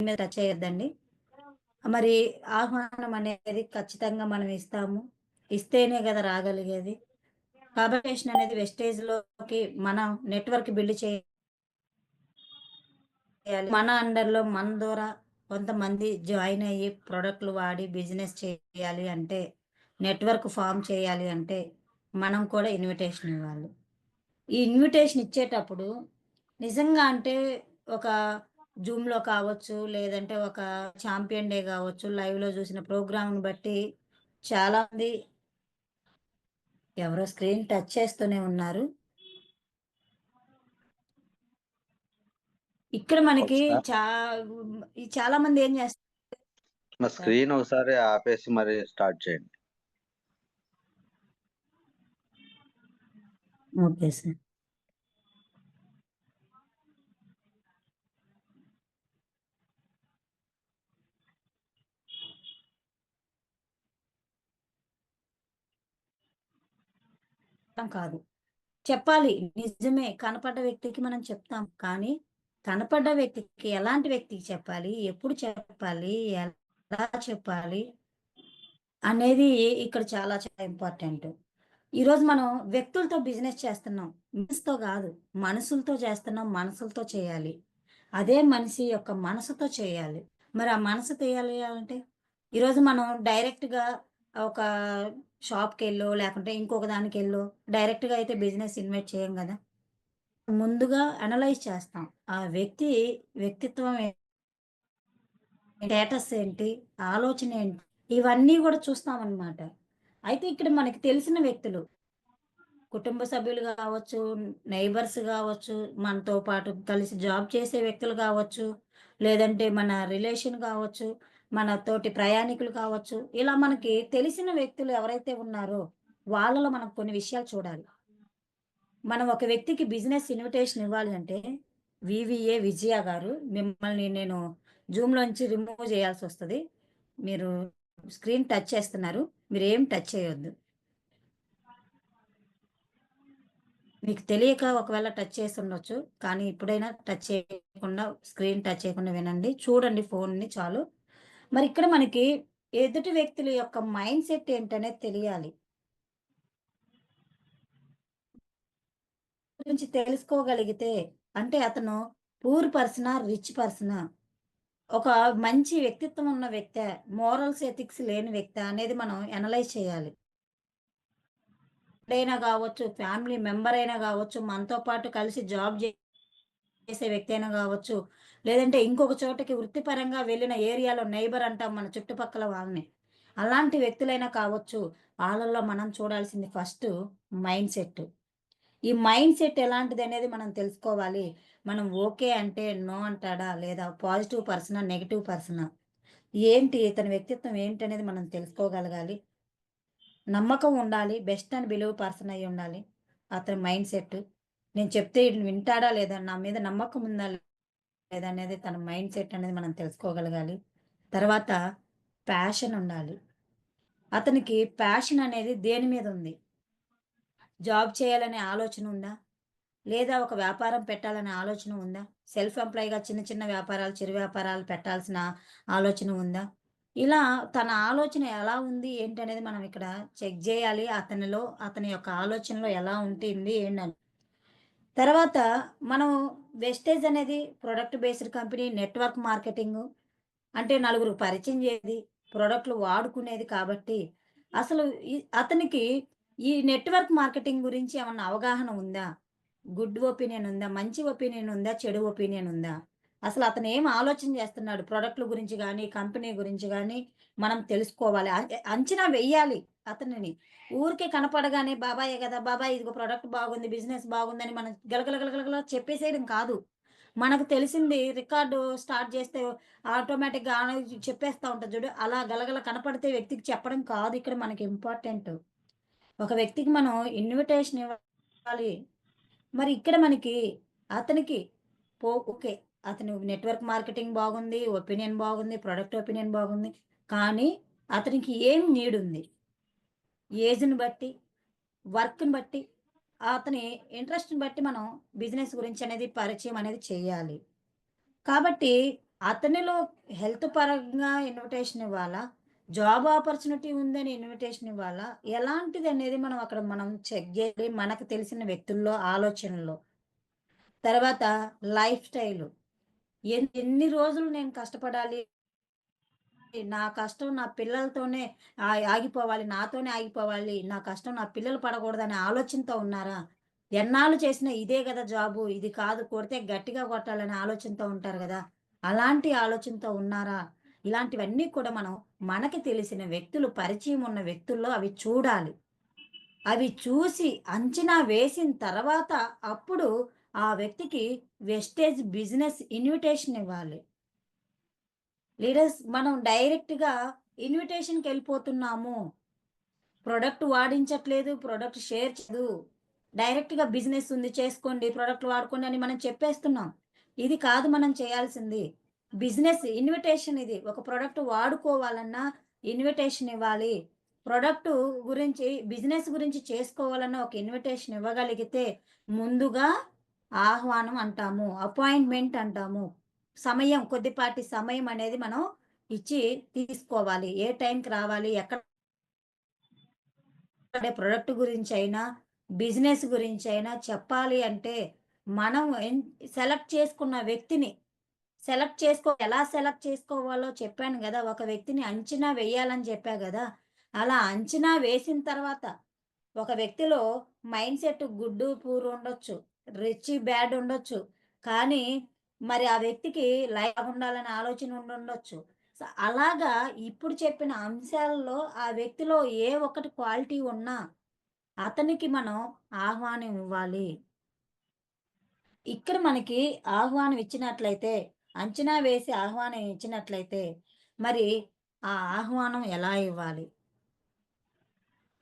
మీద టచ్ చేయొద్దండి. మరి ఆహ్వానం అనేది ఖచ్చితంగా మనం ఇస్తాము. ఇస్తేనే గదా రాగలిగేది. కమ్యూనికేషన్ అనేది వెస్టేజ్‌లోకి మనం నెట్‌వర్క్ బిల్డ్ చేయాలి. మన అండర్‌లో మన ద్వారా కొంతమంది జాయిన్ అయ్యి ప్రొడక్ట్‌లు వాడి బిజినెస్ చేయాలి అంటే, నెట్‌వర్క్ ఫార్మ్ చేయాలి అంటే, మనం కూడా ఇన్విటేషన్ ఇవ్వాలి. ఈ ఇన్విటేషన్ ఇచ్చేటప్పుడు నిజంగా అంటే ఒక జూమ్‌లో కావచ్చు, లేదంటే ఒక చాంపియన్ డే గావచ్చు, లైవ్‌లో చూసిన ప్రోగ్రామ్‌ని బట్టి చాలామంది ఎవరో స్క్రీన్ టచ్ చేస్తూనే ఉన్నారు. ఇక్కడ మనకి ఒకసారి చా ఈ చాలామంది ఏం చేస్తారు మా స్క్రీన్ ఒకసారి ఆపేసి మరి స్టార్ట్ చేయండి. Okay sir. అర్థం కాదు. చెప్పాలి. నిజమే. కనపడ్డ వ్యక్తికి మనం చెప్తాం. కానీ, కనపడ్డ వ్యక్తికి ఎలాంటి వ్యక్తికి చెప్పాలి? ఎప్పుడు చెప్పాలి? ఎలా చెప్పాలి? అనేది ఇక్కడ చాలా చాలా ఇంపార్టెంట్. ఈరోజు మనం వ్యక్తులతో బిజినెస్ చేస్తున్నాం. మిన్స్‌తో గాదు. మనుషులతో చేస్తున్నాం. మనసులతో చేయాలి. అదే మనిషి యొక్క మనసుతో చేయాలి. మరి ఆ మనసు తెలియాలంటే, ఈరోజు మనం డైరెక్ట్‌గా ఒక షాప్‌కెళ్ళో, లేకుంటే ఇంకొక దానికెళ్ళో డైరెక్ట్‌గా అయితే బిజినెస్ ఇన్వైట్ చేయం గదా! ముందుగా అనలైజ్ చేస్తాం. ఆ వ్యక్తి వ్యక్తిత్వం స్టేటస్ ఏంటి? ఆలోచన ఏంటి? ఇవన్నీ గూడా చూస్తామనమాట. అయితే ఇక్కడ మనకి తెలిసిన వ్యక్తులు, కుటుంబ సభ్యులు గావచ్చు, నైబర్స్ గావచ్చు, మనతో పాటు కలిసి జాబ్ చేసే వ్యక్తులు గావచ్చు, లేదంటే మన రిలేషన్ గావచ్చు, మన తోటి ప్రయాణికులు కావచ్చు, ఇలా మనకి తెలిసిన వ్యక్తులు ఎవరైతే ఉన్నారో, వాళ్ళలో మనం కొన్ని విషయాలు చూడాలి. మనం ఒక వ్యక్తికి బిజినెస్ ఇన్విటేషన్ ఇవ్వాలి అంటే, వివిఏ విజయ గారు మిమ్మల్ని నేను జూమ్‌లోంచి రిమూవ్ చేయాల్సొస్తది. మీరు స్క్రీన్ టచ్ చేస్తున్నారు. మీరేం టచ్ చేయొద్దు. మీకు తెలియక ఒకవేళ టచ్ చేసుండొచ్చు. కానీ ఇప్పుడైనా టచ్ చేయకుండా స్క్రీన్ టచ్ చేయకుండా వినండి. చూడండి ఫోన్‌ని చాలు. మరి ఇక్కడ మనకి ఎదుటి వ్యక్తుల యొక్క మైండ్ సెట్ ఏంటనేది తెలియాలి. గురించి తెలుసుకోగలిగితే అంటే అతను పూర్ పర్సనా? రిచ్ పర్సనా? ఒక మంచి వ్యక్తిత్వం ఉన్న వ్యక్తా? మోరల్స్, ఎథిక్స్ లేని వ్యక్తా? అనేది మనం అనలైజ్ చేయాలి. ఫ్రెండయినా గావచ్చు, ఫ్యామిలీ మెంబర్ అయినా గావచ్చు, మనతో పాటు కలిసి జాబ్ చేసే వ్యక్తి అయినా గావచ్చు, లేదంటే ఇంకొక చోటకి వృత్తిపరంగా వెళ్ళిన ఏరియాలో నైబర్ అంటాం మన చుట్టుపక్కల వాళ్ళని. అలాంటి వ్యక్తులైనా కావచ్చు. ఆళ్ళల్లో మనం చూడాల్సింది ఫస్టు మైండ్ సెట్. ఈ మైండ్ సెట్ ఎలాంటిదనేది మనం తెలుసుకోవాలి. మనం ఓకే అంటే నో అంటాడా? లేదా పాజిటివ్ పర్సనా? నెగెటివ్ పర్సనా? ఏంటి ఇతని వ్యక్తిత్వం ఏంటనేది మనం తెలుసుకోగలగాలి. నమ్మకం ఉండాలి. బెస్ట్ అండ్ బిలీవ్ పర్సన్ అయ్యుండాలి. అతని మైండ్ సెట్. నేను చెప్తే ఈడు వింటాడా లేదా? నా మీద నమ్మకం ఉందా లేదా? అనేది తన మైండ్ సెట్ అనేది మనం తెలుసుకోగలగాలి. తర్వాత ప్యాషన్ ఉండాలి. అతనికి ప్యాషన్ అనేది దేని మీద ఉంది? జాబ్ చేయాలనే ఆలోచన ఉందా? లేదా ఒక వ్యాపారం పెట్టాలనే ఆలోచన ఉందా? సెల్ఫ్ ఎంప్లాయ్‌గా చిన్న చిన్న వ్యాపారాలు, చిరు వ్యాపారాలు పెట్టాల్సిన ఆలోచన ఉందా? ఇలా తన ఆలోచన ఎలా ఉంది, ఏంటనేది మనం ఇక్కడ చెక్ జేయాలి. అతనిలో, అతని యొక్క ఆలోచనలో ఎలా ఉంటుంది ఏంటని. తర్వాత మనం వెస్టేజ్ అనేది product based company, network marketing అంటే నలుగురికి పరిచయం చేసేది, ప్రొడక్ట్‌లు వాడుకునేది కాబట్టి, అసలు అతనికి ఈ నెట్వర్క్ మార్కెటింగ్ గురించి ఏమన్నా అవగాహన ఉందా? గుడ్ ఒపీనియన్ ఉందా? మంచి ఒపీనియన్ ఉందా? చెడు ఒపీనియన్ ఉందా? అసలు అతను ఏం ఆలోచన చేస్తున్నాడు? ప్రొడక్ట్‌ల గురించి గాని, కంపెనీ గురించి గాని మనం తెలుసుకోవాలి. అంచనా వెయ్యాలి అతనిని. ఊరికే కనపడగానే బాబాయే గదా! బాబాయ్ ఇదిగో ప్రొడక్ట్ బాగుంది, బిజినెస్ బాగుందని మనం గలగల గలగల చెప్పేసేయడం కాదు. మనకు తెలిసింది రికార్డు స్టార్ట్ చేస్తే ఆటోమేటిక్‌గా చెప్పేస్తా ఉంటది చూడు. అలా గలగల కనపడితే వ్యక్తికి చెప్పడం కాదు ఇక్కడ మనకి ఇంపార్టెంటు. ఒక వ్యక్తికి మనం ఇన్విటేషన్ ఇవ్వాలి. మరి ఇక్కడ మనకి అతనికి ఓకే. అతను నెట్వర్క్ మార్కెటింగ్ బాగుంది. ఒపీనియన్ బాగుంది. ప్రొడక్ట్ ఒపీనియన్ బాగుంది. కానీ అతనికి ఏం నీడ్ ఉంది? ఏజ్‌ని బట్టి, వర్క్‌ని బట్టి, అతని ఇంట్రెస్ట్‌ని బట్టి మనం బిజినెస్ గురించి అనేది పరిచయం అనేది చేయాలి. కాబట్టి అతనిలో హెల్త్ పరంగా ఇన్విటేషన్ ఇవ్వాలా? జాబ్ ఆపర్చునిటీ ఉందని ఇన్విటేషన్ ఇవ్వాలా? ఎలాంటిదనేది మనం చెక్ జేయాలి. మనకు తెలిసిన వ్యక్తుల్లో ఆలోచనలు. తర్వాత లైఫ్ స్టైలు. ఎన్ని రోజులు నేను కష్టపడాలి? నా కష్టం నా పిల్లలతోనే ఆగిపోవాలి. నాతోనే ఆగిపోవాలి. నా కష్టం నా పిల్లలు పడకూడదనే ఆలోచనతో ఉన్నారా? ఎన్నాళ్ళు చేసినా ఇదే గదా జాబు. ఇది కాదు కొడితే గట్టిగా కొట్టాలనే ఆలోచనతో ఉంటారు గదా! అలాంటి ఆలోచనతో ఉన్నారా? ఇలాంటివన్నీ కూడా మనకి తెలిసిన వ్యక్తులు, పరిచయం ఉన్న వ్యక్తుల్లో అవి చూడాలి. అవి చూసి అంచనా వేసిన తర్వాత అప్పుడు ఆ వ్యక్తికి వెస్టేజ్ బిజినెస్ ఇన్విటేషన్ ఇవ్వాలి. మనం డైరెక్ట్‌గా ఇన్విటేషన్‌కెళ్ళిపోతున్నాము. ప్రొడక్ట్ వాడించట్లేదు. ప్రొడక్ట్ షేర్ చేయదు. డైరెక్ట్‌గా బిజినెస్ ఉంది చేసుకోండి. ప్రొడక్ట్ వాడుకోండి అని మనం చెప్పేస్తున్నాం. ఇది కాదు మనం చేయాల్సింది. బిజినెస్ ఇన్విటేషన్ ఇది. ఒక ప్రొడక్ట్ వాడుకోవాలన్నా ఇన్విటేషన్ ఇవ్వాలి. ప్రొడక్టు గురించి బిజినెస్ గురించి చేసుకోవాలన్న ఒక ఇన్విటేషన్ ఇవ్వగలిగితే ముందుగా ఆహ్వానం అంటాము. అపాయింట్‌మెంట్ అంటాము. కొద్దిపాటి సమయం అనేది మనం ఇచ్చి తీసుకోవాలి. ఏ టైంకి రావాలి? ఎక్కడ అంటే ప్రొడక్ట్ గురించైనా, బిజినెస్ గురించైనా చెప్పాలి అంటే, మనం సెలెక్ట్ చేసుకున్న వ్యక్తిని ఎలా సెలెక్ట్ చేసుకోవాలో చెప్పాను గదా! ఒక వ్యక్తిని అంచనా వేయాలని చెప్పా గదా! అలా అంచనా వేసిన తర్వాత, ఒక వ్యక్తిలో మైండ్‌సెట్ గుడ్డు, పూరు ఉండొచ్చు. రిచ్, బ్యాడ్ ఉండొచ్చు. కానీ, మరి ఆ వ్యక్తికి ఉండాలనే ఆలోచన ఉండుండొచ్చు. అలాగా ఇప్పుడు చెప్పిన అంశాలలో ఆ వ్యక్తిలో ఏ ఒక్కటి క్వాలిటీ ఉన్నా, అతనికి మనం ఆహ్వానం ఇవ్వాలి. ఇక్కడ మనకి ఆహ్వానం ఇచ్చినట్లయితే, అంచనా వేసి ఆహ్వానం ఇచ్చినట్లయితే, మరి ఆ ఆహ్వానం ఎలా ఇవ్వాలి?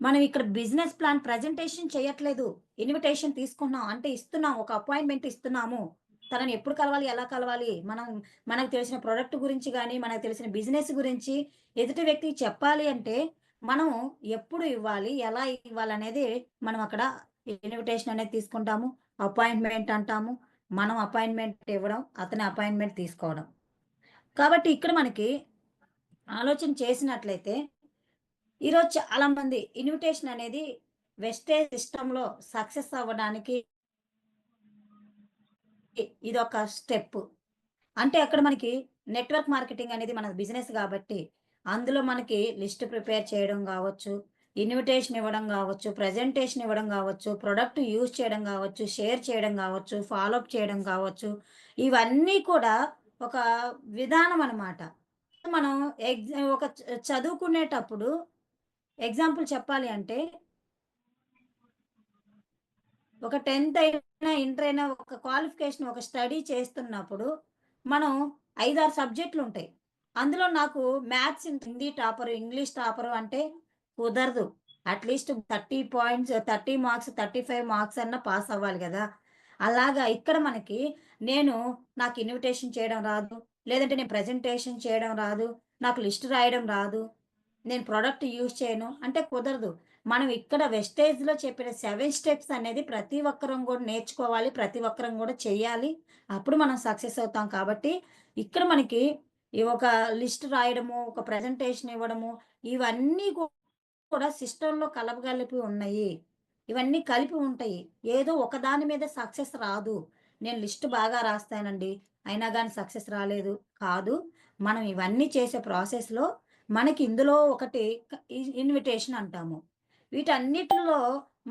మనం ఇక్కడ బిజినెస్ ప్లాన్ ప్రెజెంటేషన్ చేయట్లేదు. ఇన్విటేషన్ తీసుకుంటున్నాం. అంటే ఇస్తున్నాం. ఒక అపాయింట్‌మెంట్ ఇస్తున్నాము. తనని ఎప్పుడు కలవాలి? ఎలా కలవాలి? మనకు తెలిసిన ప్రొడక్ట్ గురించి గాని, మనకు తెలిసిన బిజినెస్ గురించి ఎదుటి వ్యక్తికి చెప్పాలి అంటే, మనం ఎప్పుడు ఇవ్వాలి? ఎలా ఇవ్వాలనేది మనం అక్కడ ఇన్విటేషన్ అనేది తీసుకుంటాము. అపాయింట్‌మెంట్ అంటాము. మనం అపాయింట్‌మెంట్ ఇవ్వడం, అతని అపాయింట్‌మెంట్ తీసుకోవడం. కాబట్టి ఇక్కడ మనకి ఆలోచన చేసినట్లయితే ఈరోజు చాలామంది ఇన్విటేషన్ అనేది వెస్టేజ్ సిస్టమ్‌లో సక్సెస్ అవ్వడానికి ఇదొక స్టెప్. అంటే అక్కడ మనకి నెట్వర్క్ మార్కెటింగ్ అనేది మన బిజినెస్ గాబట్టి, అందులో మనకి లిస్ట్ ప్రిపేర్ చేయడం గావచ్చు, ఇన్విటేషన్ ఇవ్వడం గావచ్చు, ప్రెజెంటేషన్ ఇవ్వడం గావచ్చు, ప్రొడక్ట్ యూజ్ చేయడం గావచ్చు, షేర్ చేయడం గావచ్చు, ఫాలో అప్ చేయడం కావచ్చు, ఇవన్నీ కూడా ఒక విధానం అనమాట. మనం ఒక చదువుకునేటప్పుడు ఎగ్జాంపుల్ చెప్పాలి అంటే ఒక 10థ్ అయినా, ఇంటర్ అయినా ఒక క్వాలిఫికేషన్ ఒక స్టడీ చేస్తున్నప్పుడు మనం 5, 6 సబ్జెక్టులుంటాయి. అందులో నాకు maths, Hindi topper, English topper అంటే కుదరదు. అట్‌లీస్ట్ 30 పాయింట్స్, 30 మార్క్స్, 35 మార్క్స్ అన్నా పాస్ అవ్వాలి గదా! అలాగా ఇక్కడ మనకి నేను నాకు ఇన్విటేషన్ చేయడం రాదు. లేదంటే నేను ప్రెజెంటేషన్ చేయడం రాదు. నాకు లిస్ట్ రాయడం రాదు. నేను ప్రొడక్ట్ యూజ్ చేయను అంటే కుదరదు. మనం ఇక్కడ వెస్టేజ్‌లో చెప్పిన 7 స్టెప్స్ అనేది ప్రతి ఒక్కరం గూడా నేర్చుకోవాలి. ప్రతి ఒక్కరం గూడా చెయ్యాలి. అప్పుడు మనం సక్సెస్ అవుతాం కాబట్టి, ఇక్కడ మనకి ఈ ఒక లిస్ట్ రాయడము, ఒక ప్రెజెంటేషన్ ఇవ్వడము, ఇవన్నీ కూడా సిస్టమ్‌లో కలపగలిపి ఉన్నాయి. ఇవన్నీ కలిపి ఉంటాయి. ఏదో ఒకదాని మీద సక్సెస్ రాదు. నేను లిస్ట్ బాగా రాస్తానండి. అయినా గాని సక్సెస్ రాలేదు. కాదు. మనం ఇవన్నీ చేసే ప్రాసెస్‌లో మనకి ఇందులో ఒకటి ఇన్విటేషన్ అంటాము. వీటన్నిటిలో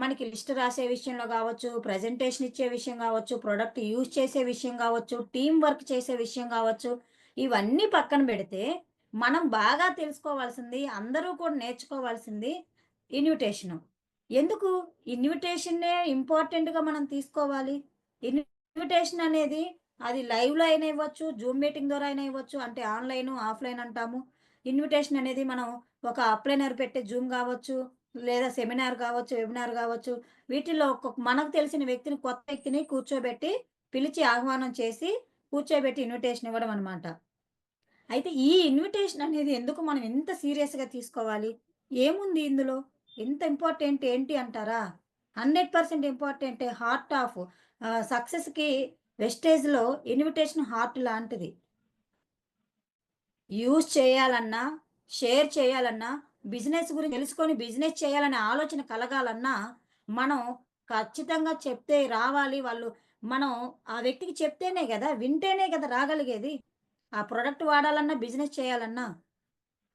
మనకి లిస్ట్ రాసే విషయంలో గావచ్చు, ప్రెజెంటేషన్ ఇచ్చే విషయం గావచ్చు, ప్రొడక్ట్ యూజ్ చేసే విషయం గావచ్చు, టీమ్ వర్క్ చేసే విషయం గావచ్చు, ఇవన్నీ పక్కన బెడితే, మనం బాగా తెలుసుకోవాల్సింది, అందరూ కూడా నేర్చుకోవాల్సింది ఇన్విటేషను. ఎందుకు? ఇన్విటేషన్‌నే ఇంపార్టెంట్‌గా మనం తీసుకోవాలి. ఇన్విటేషన్ అనేది అది లైవ్‌లో అయినా ఇవ్వచ్చు, జూమ్ మీటింగ్ ద్వారా అయినా ఇవ్వచ్చు. అంటే ఆన్‌లైను, ఆఫ్‌లైన్ అంటాము. ఇన్విటేషన్ అనేది మనం ఒక అప్లైనర్ పెట్టే జూమ్ గావచ్చు, లేదా సెమినార్ గావచ్చు, వెబినార్ గావచ్చు. వీటిల్లో మనకు తెలిసిన వ్యక్తిని, కొత్త వ్యక్తిని కూర్చోబెట్టి, పిలిచి ఆహ్వానం చేసి, కూర్చోబెట్టి ఇన్విటేషన్ ఇవ్వడం అనమాట. అయితే ఈ ఇన్విటేషన్ అనేది ఎందుకు మనం ఇంత సీరియస్‌గా తీసుకోవాలి? ఏముంది ఇందులో? ఇంత ఇంపార్టెంట్ ఏంటి అంటారా? 100% ఇంపార్టెంటే. సక్సెస్‌కి వెస్టేజ్‌లో ఇన్విటేషన్ హార్ట్ లాంటిది. యూజ్ చేయాలన్నా, షేర్ చేయాలన్నా, బిజినెస్ గురించి తెలుసుకొని బిజినెస్ చేయాలనే ఆలోచన కలగాలన్నా, మనం ఖచ్చితంగా చెప్తే రావాలి. మనం ఆ వ్యక్తికి చెప్తేనే గదా! వింటేనే గదా రాగలిగేది. ఆ ప్రొడక్ట్ వాడాలన్నా, బిజినెస్ చేయాలన్నా.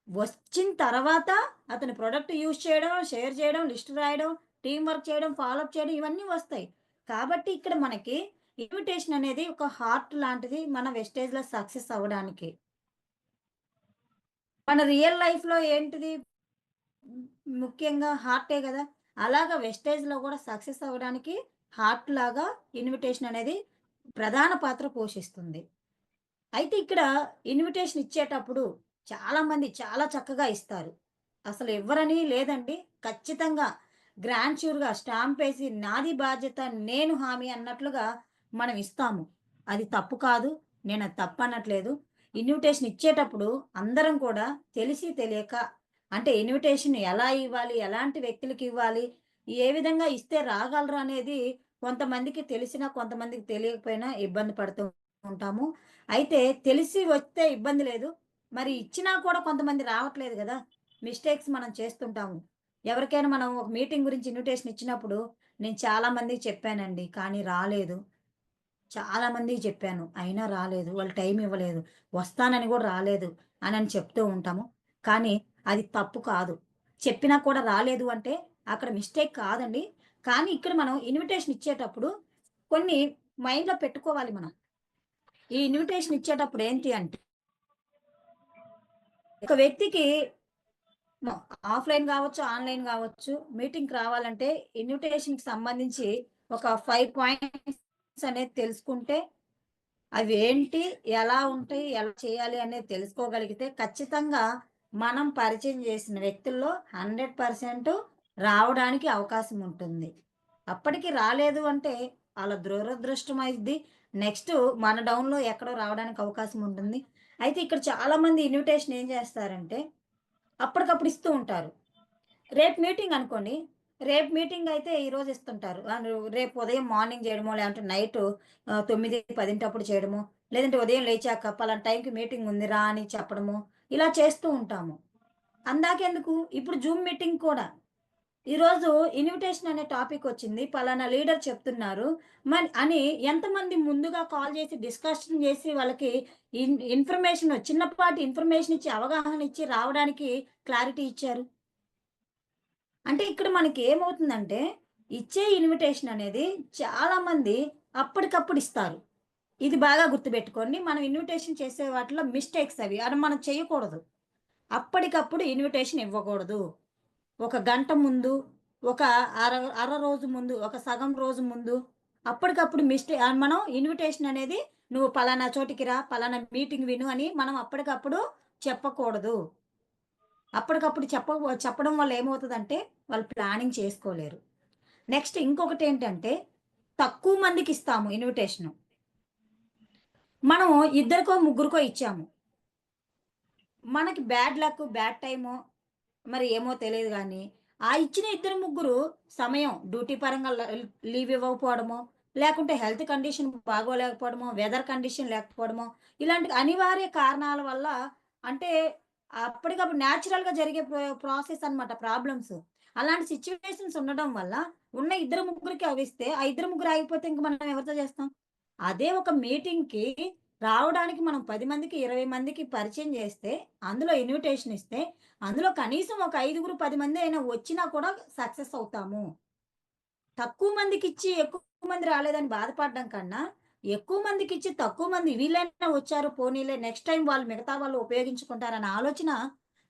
వచ్చిన తర్వాత అతని ప్రొడక్ట్ యూజ్ చేయడం, షేర్ చేయడం, లిస్ట్ రాయడం, టీమ్ వర్క్ చేయడం, ఫాలో అప్ చేయడం ఇవన్నీ వస్తాయి. కాబట్టి ఇక్కడ మనకి ఇన్విటేషన్ అనేది ఒక హార్ట్ లాంటిది మన వెస్టేజ్‌లో సక్సెస్ అవ్వడానికి. మన రియల్ లైఫ్‌లో ఏంటిది ముఖ్యంగా హార్టే గదా! అలాగా వెస్టేజ్‌లో గూడా సక్సెస్ అవ్వడానికి హార్ట్ లాగా ఇన్విటేషన్ అనేది ప్రధాన పాత్ర పోషిస్తుంది. అయితే ఇక్కడ ఇన్విటేషన్ ఇచ్చేటప్పుడు చాలామంది చాలా చక్కగా ఇస్తారు. అసలు ఇవ్వరని లేదండి. ఖచ్చితంగా గ్రాండ్‌ష్యూర్‌గా స్టాంపేసి నాది బాధ్యత, నేను హామీ అన్నట్లుగా మనం ఇస్తాము. అది తప్పు కాదు. నేనది తప్పనట్లేదు. ఇన్విటేషన్ ఇచ్చేటప్పుడు అందరం కూడా తెలిసి తెలియక అంటే ఇన్విటేషన్ ఎలా ఇవ్వాలి? ఎలాంటి వ్యక్తులకివ్వాలి? ఏ విధంగా ఇస్తే రాగలరు అనేది కొంతమందికి తెలిసినా, కొంతమందికి తెలియకపోయినా ఇబ్బంది పడుతూ ఉంటాము. అయితే తెలిసి వస్తే ఇబ్బంది లేదు. మరి ఇచ్చినా కూడా కొంతమంది రావట్లేదు గదా! మిస్టేక్స్ మనం చేస్తుంటాము. ఎవరికైనా మనం ఒక మీటింగ్ గురించి ఇన్విటేషన్ ఇచ్చినప్పుడు, నేను చాలా మందికి చెప్పానండి. కానీ రాలేదు. చాలా మందికి చెప్పాను. అయినా రాలేదు. వాళ్ళు టైం ఇవ్వలేదు. వస్తానని గూడా రాలేదు అనని చెప్తూ ఉంటాము. కానీ అది తప్పు కాదు. చెప్పినా కూడా రాలేదు అంటే అక్కడ మిస్టేక్ కాదండి. కానీ ఇక్కడ మనం ఇన్విటేషన్ ఇచ్చేటప్పుడు కొన్ని మైండ్‌లో పెట్టుకోవాలి మనం. ఈ ఇన్విటేషన్ ఇచ్చేటప్పుడు ఏంటి అంటే, ఒక వ్యక్తికి మ ఆఫ్‌లైన్ గావచ్చు, ఆన్‌లైన్ గావచ్చు, మీటింగ్‌కి రావాలంటే ఇన్విటేషన్‌కి సంబంధించి ఒక 5 పాయింట్స్ అనేది తెలుసుకుంటే, అవేంటి, ఎలా ఉంటాయి, ఎలా చేయాలి అనేది తెలుసుకోగలిగితే ఖచ్చితంగా మనం పరిచయం చేసిన వ్యక్తుల్లో 100% రావడానికి అవకాశం ఉంటుంది. అప్పటికి రాలేదు అంటే ఆళ్ళ దురదృష్టం అయిద్ది. నెక్స్ట్ మన డౌన్‌లో ఎక్కడో రావడానికి అవకాశం ఉంటుంది. అయితే ఇక్కడ చాలామంది ఇన్విటేషన్ ఏం చేస్తారంటే అప్పటికప్పుడు ఇస్తూ ఉంటారు. రేపు మీటింగ్ అనుకోండి. రేపు మీటింగ్ అయితే ఈరోజు ఇస్తుంటారు. రేపు ఉదయం మార్నింగ్ చేయడమో, లేదంటే నైటు 9, 10 చేయడమో, లేదంటే ఉదయం లేచాక పలానా టైంకి మీటింగ్ ఉంది రా అని చెప్పడమో, ఇలా చేస్తూ ఉంటాము. అందాకెందుకు ఇప్పుడు జూమ్ మీటింగ్ కూడా. ఈరోజు ఇన్విటేషన్ అనే టాపిక్ వచ్చింది. పలానా లీడర్ చెప్తున్నారు. అని ఎంతమంది ముందుగా కాల్ చేసి డిస్కషన్ చేసి వాళ్ళకి ఇన్ఫర్మేషన్ చిన్నపాటి ఇన్ఫర్మేషన్ ఇచ్చి, అవగాహన ఇచ్చి రావడానికి క్లారిటీ ఇచ్చారు. అంటే ఇక్కడ మనకి ఏమవుతుందంటే, ఇచ్చే ఇన్విటేషన్ అనేది చాలామంది అప్పటికప్పుడు ఇస్తారు. ఇది బాగా గుర్తుపెట్టుకోండి. మనం ఇన్విటేషన్ చేసే వాటిలో మిస్టేక్స్ అవి. అది మనం చేయకూడదు. అప్పటికప్పుడు ఇన్విటేషన్ ఇవ్వకూడదు. ఒక గంట ముందు, ఒక అర అర రోజు ముందు, ఒక సగం రోజు ముందు అప్పటికప్పుడు మనం ఇన్విటేషన్ అనేది నువ్వు పలానా చోటికి రా, పలానా మీటింగ్ విను అని మనం అప్పటికప్పుడు చెప్పకూడదు. అప్పటికప్పుడు చెప్పడం వల్ల ఏమవుతదంటే, వాళ్ళు ప్లానింగ్ చేసుకోలేరు. నెక్స్ట్ ఇంకొకటేంటంటే, తక్కువ మందికిస్తాము ఇన్విటేషను. మనం ఇద్దరికో, ముగ్గురికో ఇచ్చాము. మనకి బ్యాడ్ లక్, బ్యాడ్ టైమో మరి ఏమో తెలీదు గానీ, ఆ ఇచ్చిన ఇద్దరు, ముగ్గురు సమయం డ్యూటీ పరంగా లీవ్ ఇవ్వకపోవడమో, లేకుంటే హెల్త్ కండిషన్ బాగోలేకపోవడమో, వెదర్ కండిషన్ లేకపోవడమో, ఇలాంటి అనివార్య కారణాల వల్ల అంటే అప్పటికప్పుడు న్యాచురల్‌గా జరిగే ప్రాసెస్ అన్నమాట ప్రాబ్లమ్స్. అలాంటి సిట్యుయేషన్స్ ఉండడం వల్ల ఉన్న ఇద్దరు, ముగ్గురికి అవిస్తే, ఆ ఇద్దరు, ముగ్గురు ఆగిపోతే ఇంక మనం ఎవరితో చేస్తాం? అదే ఒక మీటింగ్‌కి రావడానికి మనం 10 మందికి, 20 మందికి పరిచయం చేస్తే, అందులో ఇన్విటేషన్ ఇస్తే అందులో కనీసం ఒక ఐదుగురు, 10 మంది అయినా వచ్చినా కూడా సక్సెస్ అవుతాము. తక్కువ మందికిచ్చి ఎక్కువ మంది రాలేదని బాధపడడం కన్నా, ఎక్కువ మందికిచ్చి తక్కువ మంది వీళ్ళైనా వచ్చారు పోనీలే నెక్స్ట్ టైమ్ వాళ్ళు మిగతా వాళ్ళు ఉపయోగించుకుంటారన్న ఆలోచన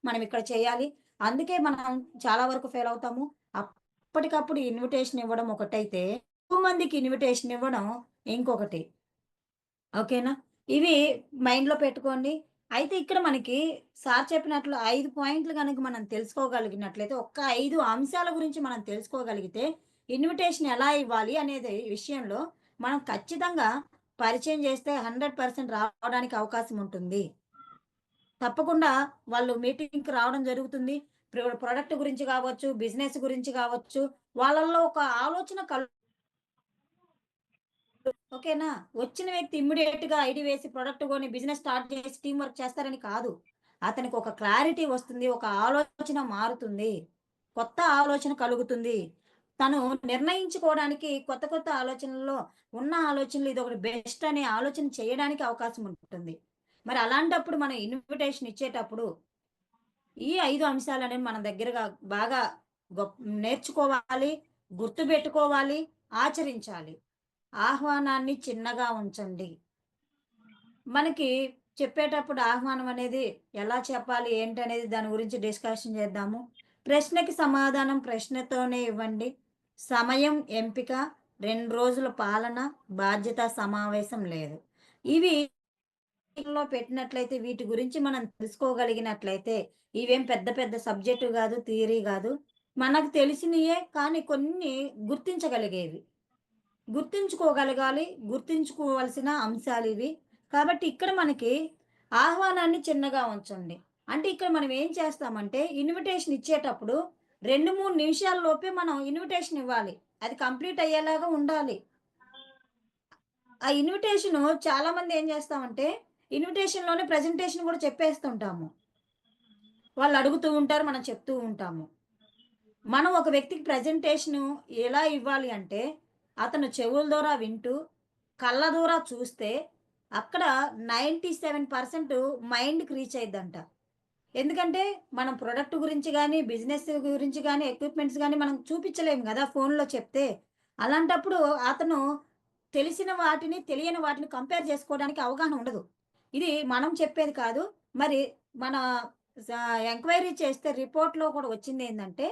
మనం ఇక్కడ చేయాలి. అందుకే మనం చాలా వరకు ఫెయిల్ అవుతాము. అప్పటికప్పుడు ఇన్విటేషన్ ఇవ్వడం ఒకటైతే, ఎక్కువ మందికి ఇన్విటేషన్ ఇవ్వడం ఇంకొకటి. ఓకేనా? ఇవి మైండ్‌లో పెట్టుకోండి. అయితే ఇక్కడ మనకి సార్ చెప్పినట్లు 5 పాయింట్లు గనక మనం తెలుసుకోగలిగినట్లయితే, ఒక్క 5 అంశాల గురించి మనం తెలుసుకోగలిగితే, ఇన్విటేషన్ ఎలా ఇవ్వాలి అనేది విషయంలో మనం ఖచ్చితంగా పరిచయం చేస్తే 100% రావడానికి అవకాశం ఉంటుంది. తప్పకుండా వాళ్ళు మీటింగ్‌కి రావడం జరుగుతుంది. ప్రొడక్ట్ గురించి గావచ్చు, బిజినెస్ గురించి గావచ్చు, వాళ్ళల్లో ఒక ఆలోచన ఓకేనా? వచ్చిన వ్యక్తి ఇమ్మీడియేట్‌గా ఐడీ వేసి ప్రొడక్ట్ కొని బిజినెస్ స్టార్ట్ చేసి టీమ్ వర్క్ చేస్తారని కాదు. అతనికి ఒక క్లారిటీ వస్తుంది. ఒక ఆలోచన మారుతుంది. కొత్త ఆలోచన కలుగుతుంది. తను నిర్ణయించుకోవడానికి కొత్త కొత్త ఆలోచనల్లో ఉన్న ఆలోచనలు ఇదొకటి బెస్ట్ అనే ఆలోచన చేయడానికి అవకాశం ఉంటుంది. మరి అలాంటప్పుడు మనం ఇన్విటేషన్ ఇచ్చేటప్పుడు ఈ 5 అంశాలనేవి మన దగ్గరగా బాగా నేర్చుకోవాలి, గుర్తుపెట్టుకోవాలి, ఆచరించాలి. ఆహ్వానాన్ని చిన్నగా ఉంచండి. మనకి చెప్పేటప్పుడు ఆహ్వానం అనేది ఎలా చెప్పాలి ఏంటనేది దాని గురించి డిస్కషన్ చేద్దాము. ప్రశ్నకి సమాధానం ప్రశ్నతోనే ఇవ్వండి. సమయం ఎంపిక, 2 రోజుల పాలన, బాధ్యత సమావేశం లేదు. ఇవి లో పెట్టినట్లయితే వీటి గురించి మనం తెలుసుకోగలిగినట్లయితే ఇవేం పెద్ద పెద్ద సబ్జెక్టు గాదు, థియరీ గాదు. మనకు తెలిసినయే కానీ కొన్ని గుర్తించగలిగేవి. గుర్తుంచుకోగలగాలి. గుర్తుంచుకోవాల్సిన అంశాలివి. కాబట్టి ఇక్కడ మనకి ఆహ్వానాన్ని చిన్నగా ఉంచండి. అంటే ఇక్కడ మనం ఏం చేస్తామంటే ఇన్విటేషన్ ఇచ్చేటప్పుడు 2, 3 నిమిషాల లోపే మనం ఇన్విటేషన్ ఇవ్వాలి. అది కంప్లీట్ అయ్యేలాగా ఉండాలి. ఆ ఇన్విటేషను చాలామంది ఏం చేస్తామంటే ఇన్విటేషన్‌లోనే ప్రెజెంటేషన్ కూడా చెప్పేస్తుంటాము. వాళ్ళు అడుగుతూ ఉంటారు. మనం చెప్తూ ఉంటాము. మనం ఒక వ్యక్తికి ప్రెజెంటేషను ఎలా ఇవ్వాలి అంటే, అతను చెవుల ద్వారా వింటూ, కళ్ళ ద్వారా చూస్తే, అక్కడ 97% మైండ్‌కి రీచ్ అయిద్దంట. ఎందుకంటే, మనం ప్రొడక్ట్ గురించి గాని, బిజినెస్ గురించి గాని, ఎక్విప్‌మెంట్స్ గాని మనం చూపించలేము గదా! ఫోన్‌లో చెప్తే. అలాంటప్పుడు అతను తెలిసిన వాటిని, తెలియని వాటిని కంపేర్ చేసుకోవడానికి అవగాహన ఉండదు. ఇది మనం చెప్పేది కాదు. మరి మన స ఎంక్వైరీ చేస్తే రిపోర్ట్‌లో కూడా వచ్చిందేందంటే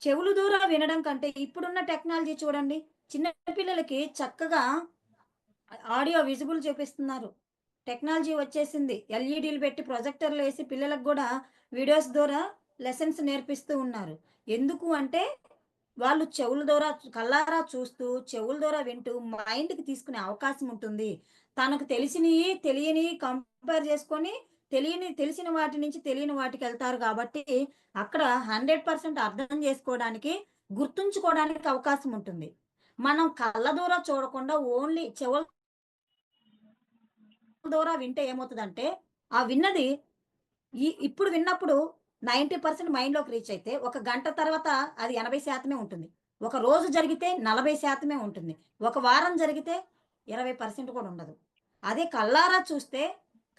చెవులు దూరా వినడం కంటే ఇప్పుడున్న టెక్నాలజీ చూడండి. చిన్న పిల్లలకి చక్కగా ఆడియో విజిబుల్ చూపిస్తున్నారు. టెక్నాలజీ వచ్చేసింది. ఎల్ఈడీలు పెట్టి ప్రొజెక్టర్‌లేసి పిల్లలకు గూడా వీడియోస్ ద్వారా లెసన్స్ నేర్పిస్తూ ఉన్నారు. ఎందుకు అంటే వాళ్ళు చెవుల ద్వారా కళ్ళారా చూస్తూ, చెవుల ద్వారా వింటూ మైండ్‌కి తీసుకునే అవకాశం ఉంటుంది. తనకు తెలిసినయి, తెలియనియి కంపేర్ చేసుకొని తెలిసిన వాటి నుంచి తెలియని వాటికెళ్తారు కాబట్టి అక్కడ 100% అర్థం చేసుకోవడానికి, గుర్తుంచుకోవడానికి అవకాశం ఉంటుంది. మనం కళ్ళ ద్వారా చూడకుండా ఓన్లీ చెవుల ద్వారా వింటే ఏమవుతదంటే, ఆ విన్నది ఇప్పుడు విన్నప్పుడు 90% మైండ్‌లోకి రీచ్ అయితే, ఒక గంట తర్వాత అది 80% ఉంటుంది. ఒక రోజు జరిగితే 40% ఉంటుంది. ఒక వారం జరిగితే 20% కూడా ఉండదు. అదే కళ్ళారా చూస్తే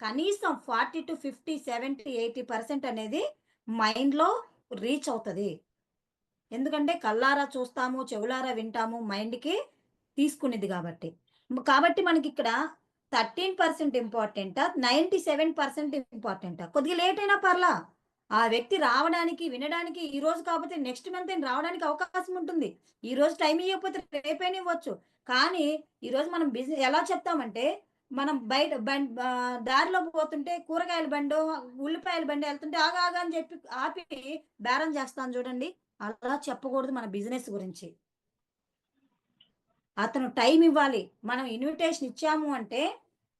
కనీసం 40-50, 70, 80% అనేది మైండ్‌లో రీచ్ అవుతది. ఎందుకంటే కళ్ళారా చూస్తాము, చెవులారా వింటాము, మైండ్‌కి తీసుకునిద్ది గాబట్టి. కాబట్టి మనకిక్కడ 13% ఇంపార్టెంటా? 97% ఇంపార్టెంటా? కొద్దిగా లేట్ అయినా పర్లా. ఆ వ్యక్తి రావడానికి, వినడానికి ఈరోజు కాకపోతే నెక్స్ట్ మంత్ అయినా రావడానికి అవకాశం ఉంటుంది. ఈరోజు టైం ఇయ్యకపోతే రేపైనా ఇవ్వచ్చు. కానీ ఈరోజు మనం ఎలా చెప్తామంటే, మనం బయట దారిలో పోతుంటే కూరగాయల బండో, ఉల్లిపాయల బండో ఎళ్తుంటే ఆగు ఆగు అని చెప్పి ఆపి బేరం చేస్తాం చూడండి. అలా చెప్పకూడదు మన బిజినెస్ గురించి. అతను టైమ్ ఇవ్వాలి. మనం ఇన్విటేషన్ ఇచ్చాము అంటే,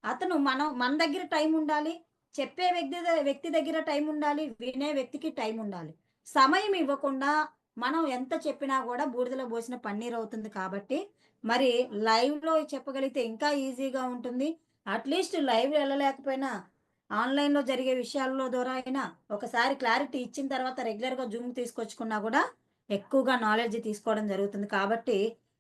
అతను మన దగ్గర టైమ్ ఉండాలి. చెప్పే వ్యక్తి దగ్గర టైమ్ ఉండాలి. వినే వ్యక్తికి టైమ్ ఉండాలి. సమయం ఇవ్వకుండా మనం ఎంత చెప్పినా గూడా బూడిదలో పోసిన పన్నీరవుతుంది కాబట్టి, మరి లైవ్‌లో చెప్పగలిగితే ఇంకా ఈజీగా ఉంటుంది. అట్‌లీస్ట్ లైవ్‌లో ఎళ్ళలేకపోయినా, ఆన్‌లైన్‌లో జరిగే విషయాల్లో ద్వారా అయినా ఒకసారి క్లారిటీ ఇచ్చిన తర్వాత రెగ్యులర్‌గా జూమ్ తీసుకొచ్చుకున్నా గూడా ఎక్కువగా నాలెడ్జ్ తీసుకోవడం జరుగుతుంది. కాబట్టి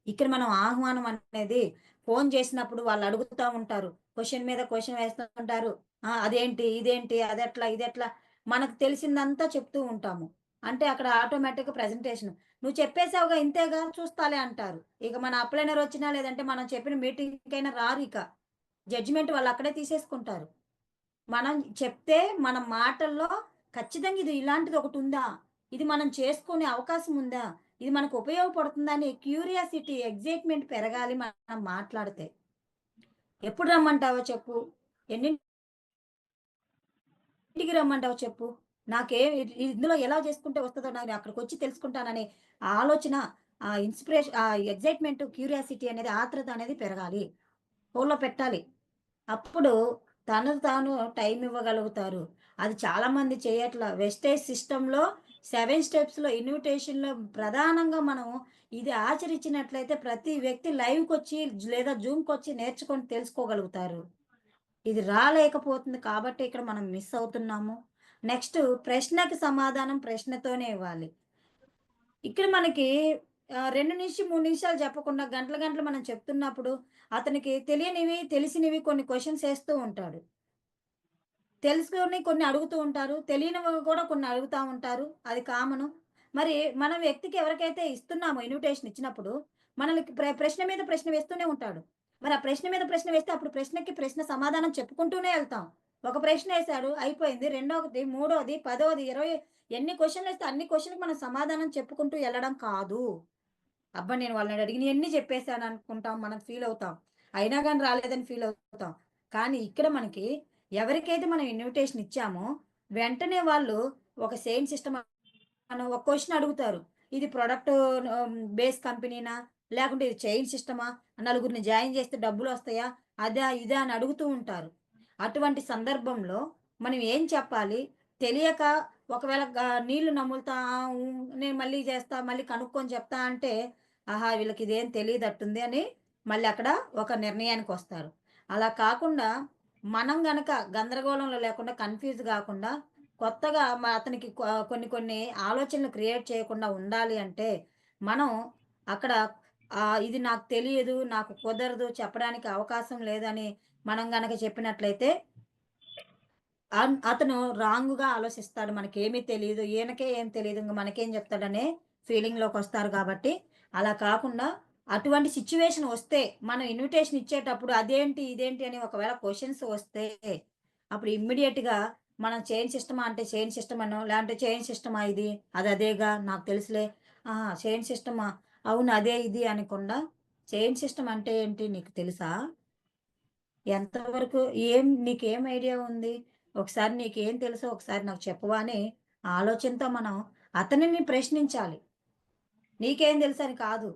ఇక్కడ మనం ఆహ్వానం అనేది ఫోను చేసినప్పుడు వాళ్ళు అడుగుతా ఉంటారు. క్వెషన్ మీద క్వెషన్ వేస్తూ ఉంటారు. అదేంటి? ఇదేంటి? అదెట్లా? ఇదెట్లా? మనకు తెలిసిందంతా చెప్తూ ఉంటాము. అంటే అక్కడ ఆటోమేటిక్‌గా ప్రెజెంటేషన్. "నువ్వు చెప్పేసావుగా ఇంతేగా చూస్తాలే" అంటారు. ఇక మన అప్లైనర్ వచ్చినా లేదంటే మనం చెప్పిన మీటింగ్‌కైనా రారిక. జడ్జిమెంట్ వాళ్ళు అక్కడే తీసేసుకుంటారు. మనం చెప్తే మన మాటల్లో ఖచ్చితంగా ఇది ఇలాంటిది ఒకటుందా? ఇది మనం చేసుకునే అవకాశం ఉందా? ఇది మనకు ఉపయోగపడుతుందా? అనే క్యూరియాసిటీ, ఎక్సైట్‌మెంట్ పెరగాలి మనం మాట్లాడితే. ఎప్పుడు రమ్మంటావో చెప్పు? ఎన్నింటికి రమ్మంటావో చెప్పు? ఇందులో ఎలా చేసుకుంటే వస్తదో నేను అక్కడికొచ్చి తెలుసుకుంటాననే ఆలోచన, ఎక్సైట్‌మెంట్, క్యూరియాసిటీ అనేది ఆత్రుత అనేది పెరగాలి. ఫోన్‌లో పెట్టాలి. అప్పుడు తనకు తాను టైం ఇవ్వగలుగుతారు. అది చాలామంది చేయట్ల. వెస్టేజ్ సిస్టమ్‌లో 7 స్టెప్స్‌లో ఇన్విటేషన్‌లో ప్రధానంగా మనం ఇది ఆచరించినట్లయితే ప్రతి వ్యక్తి లైవ్‌కొచ్చి లేదా జూమ్‌కొచ్చి నేర్చుకొని తెలుసుకోగలుగుతారు. ఇది రాలేకపోతుంది కాబట్టి ఇక్కడ మనం మిస్ అవుతున్నాము. నెక్స్ట్ ప్రశ్నకి సమాధానం ప్రశ్నతోనే ఇవ్వాలి. ఇక్కడ మనకి 2-3 నిమిషాలు చెప్పకుండా గంటలు గంటలు మనం చెప్తున్నప్పుడు అతనికి తెలియనివి, తెలిసినవి కొన్ని క్వెషన్స్ ఏస్తూ ఉంటాడు. తెలుసుకొని కొన్ని అడుగుతూ ఉంటారు. తెలియనివి కూడా కొన్ని అడుగుతా ఉంటారు. అది కామను. మరి మనం వ్యక్తికి ఎవరికైతే ఇస్తున్నామో ఇన్విటేషన్ ఇచ్చినప్పుడు, మనలకి ప్రశ్న మీద ప్రశ్న వేస్తూనే ఉంటాడు. మరి ఆ ప్రశ్న మీద ప్రశ్న వేస్తే అప్పుడు ప్రశ్నకి ప్రశ్న సమాధానం చెప్పుకుంటూనే ఎళ్తాం. ఒక ప్రశ్న ఏసాడు అయిపోయింది. రెండోది, మూడోది, పదోది, 20 ఎన్ని క్వెషన్‌లేస్తే అన్ని క్వెషన్‌లకి మనం సమాధానం చెప్పుకుంటూ ఎళ్ళడం కాదు. అబ్బా! నేను వాళ్ళని అడిగినయన్నీ చెప్పేసాననుకుంటాం. మనం ఫీలవుతాం. అయినా గాని రాలేదని ఫీలవుతాం. కానీ ఇక్కడ మనకి ఎవరికైతే మనం ఇన్విటేషన్ ఇచ్చామో, వెంటనే వాళ్ళు ఒక సేమ్ సిస్టమ్ అని ఒక క్వెషన్ అడుగుతారు. ఇది ప్రొడక్ట్ బేస్ కంపెనీనా? లేకుంటే ఇది చైన్ సిస్టమా? నలుగురిని జాయిన్ చేస్తే డబ్బులొస్తాయా? అదా? ఇదా? అని అడుగుతూ ఉంటారు. అటువంటి సందర్భంలో మనం ఏం చెప్పాలి? తెలియక ఒకవేళ నీళ్లు నములుతా నేను మళ్ళీ చేస్తా, మళ్ళీ కనుక్కొని చెప్తా అంటే, ఆహా! వీళ్ళకి ఇదేం తెలీదట్టుంది అని మళ్ళీ అక్కడ ఒక నిర్ణయానికొస్తారు. అలా కాకుండా మనం గనక గందరగోళంలో లేకుండా కన్‌ఫ్యూజ్ గాకుండా కొత్తగా అతనికి కొన్ని కొన్ని ఆలోచనలు క్రియేట్ చేయకుండా ఉండాలి అంటే, మనం అక్కడ ఇది నాకు తెలియదు, నాకు కుదరదు, చెప్పడానికి అవకాశం లేదని మనం గనక చెప్పినట్లయితే అతను రాంగ్‌గా ఆలోచిస్తాడు. మనకేమీ తెలీదు. ఈయనకే ఏం తెలీదు. ఇంక మనకేం చెప్తాడనే ఫీలింగ్‌లోకొస్తారు కాబట్టి, అలా కాకుండా అటువంటి సిట్యుయేషన్ వస్తే, మనం ఇన్విటేషన్ ఇచ్చేటప్పుడు అదేంటి, ఇదేంటి అని ఒకవేళ క్వెషన్స్ వస్తే, అప్పుడు ఇమ్మీడియేట్‌గా మనం చైన్ సిస్టమా అంటే చైన్ సిస్టమ్ అనో, లేదంటే చైన్ సిస్టమా ఇది? అది అదేగా నాకు తెలుసులే. ఆహా! చైన్ సిస్టమా? అవును. అదే ఇది అనకుండా, చైన్ సిస్టమ్ అంటే ఏంటి నీకు తెలుసా? ఎంతవరకు నీకేం ఐడియా ఉంది? ఒకసారి నీకేం తెలుసో ఒకసారి నాకు చెప్పవా? అని ఆలోచనతో మనం అతనిని ప్రశ్నించాలి. నీకేం తెలుసని కాదు.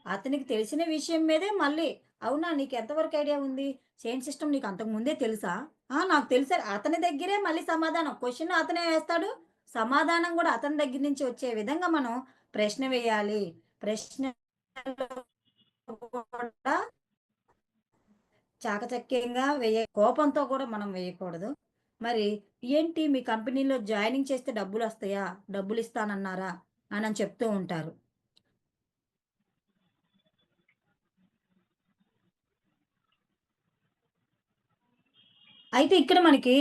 అతనికి తెలిసిన విషయం మీదే మళ్ళీ, అవునా! నీకెంత వరకు ఐడియా ఉంది? చైన్ సిస్టమ్ నీకు అంతకు ముందే తెలుసా? ఆ! నాకు తెలుసని అతని దగ్గరే మళ్ళీ సమాధానం. క్వెషన్ అతనే వేస్తాడు. సమాధానం గూడా అతని దగ్గర నుంచి వచ్చే విధంగా మనం ప్రశ్న వేయాలి. ప్రశ్నలో కూడా చాకచక్యంగా కోపంతో కూడా మనం వేయకూడదు. మరి ఏంటి మీ కంపెనీలో జాయినింగ్ చేస్తే డబ్బులొస్తాయా? డబ్బులిస్తానన్నారా? అనని చెప్తూ ఉంటారు. అయితే ఇక్కడ మనకి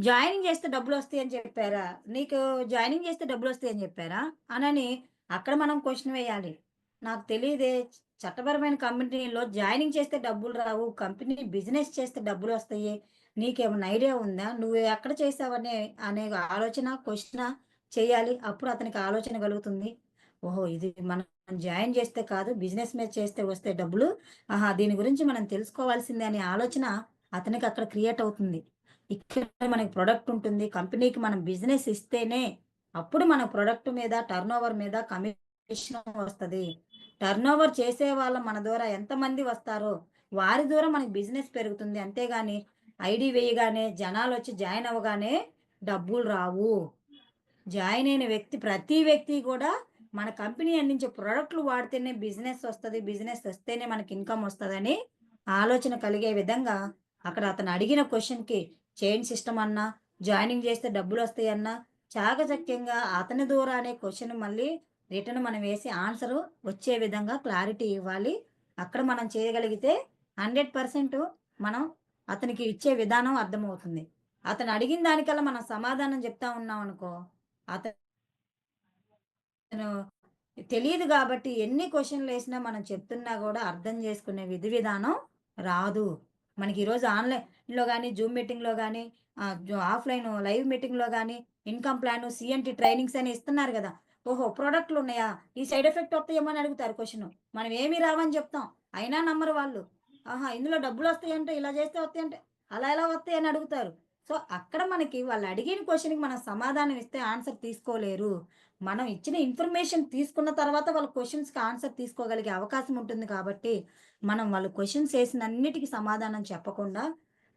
జాయినింగ్ చేస్తే డబ్బులొస్తాయని చెప్పారా? నీకు జాయినింగ్ చేస్తే డబ్బులొస్తాయని చెప్పారా? అనని అక్కడ మనం క్వెషన్ వేయాలి. నాకు తెలీదే చట్టపరమైన కంపెనీలో జాయినింగ్ చేస్తే డబ్బులు రావు. కంపెనీ బిజినెస్ చేస్తే డబ్బులొస్తాయి. నీకేమన్నా ఐడియా ఉందా? నువ్వు ఎక్కడ చేసావనే అనే ఆలోచన, క్వెషన చేయాలి. అప్పుడు అతనికి ఆలోచన కలుగుతుంది. ఓహో! ఇది మనం జాయిన్ చేస్తే కాదు బిజినెస్ మీద చేస్తే వస్తాయి డబ్బులు. ఆహా! దీని గురించి మనం తెలుసుకోవాల్సిందే అనే ఆలోచన అతనికి అక్కడ క్రియేట్ అవుతుంది. ఇక్కడ మనకి ప్రొడక్ట్ ఉంటుంది. కంపెనీకి మనం బిజినెస్ ఇస్తేనే అప్పుడు మన ప్రొడక్ట్ మీద, టర్నోవర్ మీద కమిషన్ వస్తది. టర్నోవర్ చేసే వాళ్ళ మన ద్వారా ఎంతమంది వస్తారో వారి ద్వారా మనకి బిజినెస్ పెరుగుతుంది. అంతేగాని ఐడీ వేయగానే జనాలొచ్చి జాయిన్ అవ్వగానే డబ్బులు రావు. జాయిన్ అయిన వ్యక్తి ప్రతి వ్యక్తి గూడా మన కంపెనీ అందించే ప్రొడక్ట్‌లు వాడితేనే బిజినెస్ వస్తది. బిజినెస్ వస్తేనే మనకి ఇన్‌కమ్ వస్తదని ఆలోచన కలిగే విధంగా అక్కడ అతను అడిగిన క్వెషన్‌కి చైన్ సిస్టమ్ అన్నా, జాయినింగ్ చేస్తే డబ్బులొస్తాయన్నా చాకచక్యంగా అతని ద్వారానే క్వెషన్ మళ్ళీ రిటర్న్ మనం వేసి ఆన్సరు వచ్చే విధంగా క్లారిటీ ఇవ్వాలి. అక్కడ మనం చేయగలిగితే 100% మనం అతనికి ఇచ్చే విధానం అర్థమవుతుంది. అతను అడిగిన దానికల్లా మనం సమాధానం చెప్తా ఉన్నామనుకో అతను తెలీదు గాబట్టి ఎన్ని క్వెషన్‌లేసినా మనం చెప్తున్నా గూడా అర్థం జేసుకునే విధి విధానం రాదు. మనకి ఈరోజు ఆన్‌లైన్‌లో గాని, జూమ్ మీటింగ్‌లో గాని, ఆఫ్‌లైన్ లైవ్ మీటింగ్‌లో గాని, ఇన్‌కమ్ ప్లాను, సీఎన్‌టి ట్రైనింగ్స్ అని ఇస్తున్నారు గదా! ఓహో! ప్రొడక్ట్‌లున్నాయా? ఈ సైడ్ ఎఫెక్ట్ వస్తాయేమో అని అడుగుతారు క్వెషను. మనం ఏమి రావని జెప్తాం. అయినా నమ్మరు వాళ్ళు. ఆహా! ఇందులో డబ్బులొస్తాయంటే ఇలా జేస్తే వస్తాయంటే, అలా ఎలా వస్తాయని అడుగుతారు. సో, అక్కడ మనకి వాళ్ళు అడిగిన క్వెషన్‌కి మనం సమాధానం ఇస్తే ఆన్సర్ తీసుకోలేరు. మనం ఇచ్చిన ఇన్ఫర్మేషన్ తీసుకున్న తర్వాత వాళ్ళ క్వెషన్స్‌కి ఆన్సర్ తీసుకోగలిగే అవకాశం ఉంటుంది కాబట్టి, మనం వాళ్ళు క్వెషన్స్ ఏసినన్నిటికి సమాధానం చెప్పకుండా,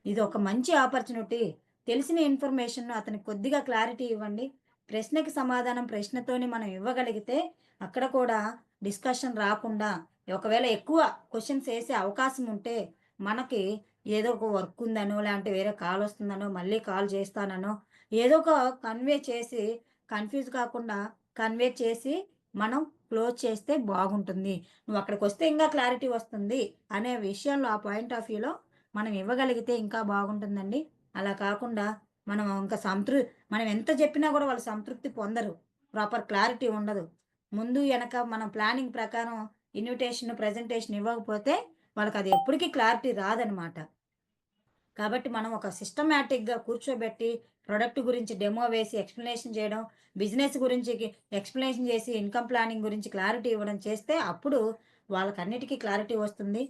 ఇదొక మంచి ఆపర్చునిటీ. తెలిసిన ఇన్ఫర్మేషన్‌ను అతనికి కొద్దిగా క్లారిటీ ఇవ్వండి. ప్రశ్నకి సమాధానం ప్రశ్నతోనే మనం ఇవ్వగలిగితే, అక్కడ కూడా డిస్కషన్ రాకుండా, ఒకవేళ ఎక్కువ క్వెషన్స్ ఏసే అవకాశం ఉంటే, మనకి ఏదో ఒక వర్క్ ఉందనో, లేదంటే వేరే కాల్ వస్తుందనో, మళ్ళీ కాల్ చేస్తాననో, ఏదో ఒక కన్వే చేసి కన్‌ఫ్యూజ్ కాకుండా కన్వే చేసి మనం క్లోజ్ చేస్తే బాగుంటుంది. నువ్వక్కడికొస్తే ఇంకా క్లారిటీ వస్తుంది అనే విషయంలో ఆ పాయింట్ ఆఫ్ వ్యూలో మనం ఇవ్వగలిగితే ఇంకా బాగుంటుందండి. అలా కాకుండా మనం ఇంకా మనం ఎంత చెప్పినా గూడా వాళ్ళు సంతృప్తి పొందరు. ప్రాపర్ క్లారిటీ ఉండదు. ముందు ఎనక మనం ప్లానింగ్ ప్రకారం ఇన్విటేషన్, ప్రెజెంటేషన్ ఇవ్వకపోతే వాళ్ళకది ఎప్పటికి క్లారిటీ రాదనమాట. కాబట్టి మనం ఒక సిస్టమాటిక్‌గా కూర్చోబెట్టి, ప్రొడక్ట్ గురించి డెమో వేసి ఎక్స్‌ప్లనేషన్ చేయడం, బిజినెస్ గురించి ఎక్స్‌ప్లనేషన్ చేసి, ఇన్‌కమ్ ప్లానింగ్ గురించి క్లారిటీ ఇవ్వడం చేస్తే అప్పుడు వాళ్ళకన్నిటికీ క్లారిటీ వస్తుంది.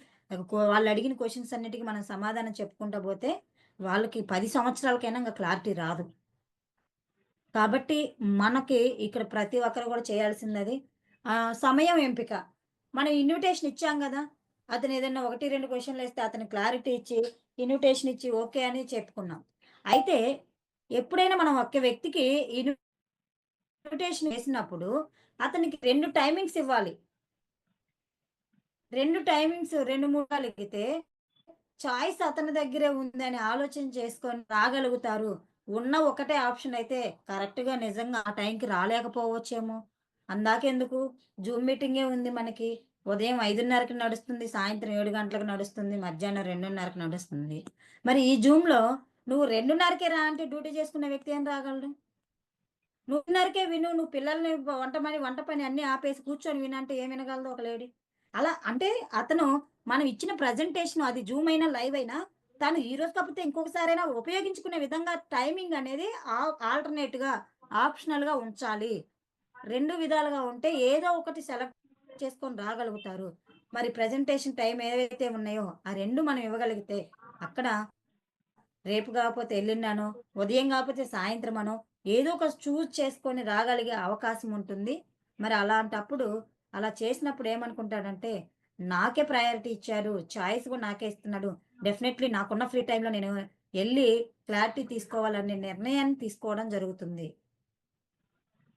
వాళ్ళడిగిన క్వెషన్స్ అన్నిటికి మనం సమాధానం చెప్పుకుంటా పోతే, వాళ్ళకి 10 సంవత్సరాలకైనా ఇంక క్లారిటీ రాదు. కాబట్టి మనకి ఇక్కడ ప్రతి ఒక్కరు కూడా చేయాల్సిందది సమయం ఎంపిక. మనం ఇన్విటేషన్ ఇచ్చాం గదా! అతనేదన్నా 1, 2 క్వెషన్‌లేస్తే అతనికి క్లారిటీ ఇచ్చి, ఇన్విటేషన్ ఇచ్చి ఓకే అని చెప్పుకున్నాం. అయితే ఎప్పుడైనా మనం ఒక వ్యక్తికి ఇన్విటేషన్ వేసినప్పుడు అతనికి 2 టైమింగ్స్ ఇవ్వాలి. 2 టైమింగ్స్ 2, 3 కలిగితే చాయిస్ అతని దగ్గరే ఉందని ఆలోచన చేసుకొని రాగలుగుతారు. ఉన్న ఒకటే ఆప్షన్ అయితే కరెక్ట్‌గా నిజంగా ఆ టైంకి రాలేకపోవచ్చేమో! అందాకెందుకు జూమ్ మీటింగే ఉంది మనకి. ఉదయం 5:30కి నడుస్తుంది. సాయంత్రం 7 గంటలకు నడుస్తుంది. మధ్యాహ్నం 2:30కి నడుస్తుంది. మరి ఈ జూమ్‌లో నువ్వు 2:30కే రా అంటే డ్యూటీ చేసుకునే వ్యక్తి ఏం రాగలడు? 3:30కే విను. నువ్వు పిల్లల్ని వంట పని అన్నీ ఆపేసి కూర్చొని వినంటే ఏం వినగలదు ఒక లేడీ? అలా అంటే అతను మనం ఇచ్చిన ప్రెజెంటేషన్ అది జూమ్ అయినా, లైవ్ అయినా తను ఈరోజు కాకపోతే ఇంకొకసారైనా ఉపయోగించుకునే విధంగా టైమింగ్ అనేది ఆల్టర్‌నేట్‌గా, ఆప్షనల్‌గా ఉంచాలి. 2 విధాలుగా ఉంటే ఏదో ఒకటి సెలెక్ట్ చేసుకొని రాగలుగుతారు. మరి ప్రెజెంటేషన్ టైమ్ ఏవైతే ఉన్నాయో ఆ 2 మనం ఇవ్వగలిగితే అక్కడ రేపు గాకపోతే ఎల్లుండనో, ఉదయం గాకపోతే సాయంత్రమనో, ఏదో ఒక చూజ్ చేసుకొని రాగలిగే అవకాశం ఉంటుంది. మరి అలాంటప్పుడు, అలా చేసినప్పుడు ఏమనుకుంటాడంటే, నాకే ప్రయారిటీ ఇచ్చారు. చాయిస్ కూడా నాకే ఇస్తున్నాడు. డెఫినైట్‌లీ నాకున్న ఫ్రీ టైమ్‌లో నేను ఎళ్లి క్లారిటీ తీసుకోవాలనే నిర్ణయాన్ని తీసుకోవడం జరుగుతుంది.